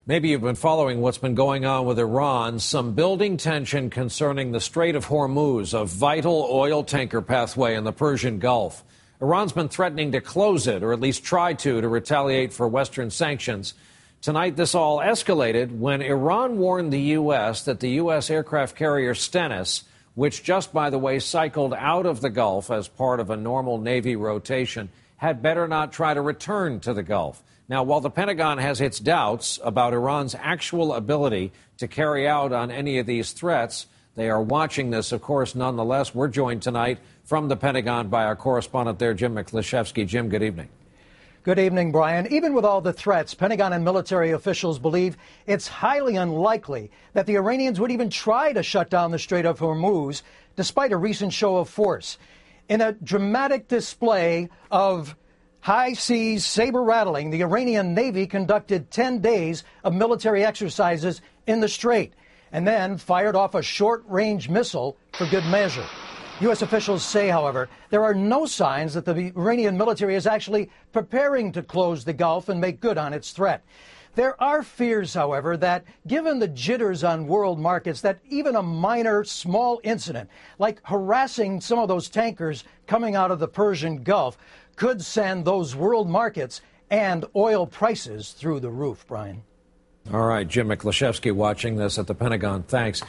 Maybe you've been following what's been going on with Iran. Some building tension concerning the Strait of Hormuz, a vital oil tanker pathway in the Persian Gulf. Iran's been threatening to close it, or at least try to retaliate for Western sanctions. Tonight, this all escalated when Iran warned the U.S. that the U.S. aircraft carrier Stennis, which just, by the way, cycled out of the Gulf as part of a normal Navy rotation, had better not try to return to the Gulf. Now, while the Pentagon has its doubts about Iran's actual ability to carry out on any of these threats, they are watching this, of course, nonetheless. We're joined tonight from the Pentagon by our correspondent there, Jim McLeshevsky. Jim, good evening. Good evening, Brian. Even with all the threats, Pentagon and military officials believe it's highly unlikely that the Iranians would even try to shut down the Strait of Hormuz, despite a recent show of force. In a dramatic display of high seas saber rattling, the Iranian Navy conducted 10 days of military exercises in the strait and then fired off a short-range missile for good measure. U.S. officials say, however, there are no signs that the Iranian military is actually preparing to close the Gulf and make good on its threat. There are fears, however, that given the jitters on world markets, that even a minor, small incident, like harassing some of those tankers coming out of the Persian Gulf, could send those world markets and oil prices through the roof, Brian. All right, Jim McLeshevsky watching this at the Pentagon. Thanks.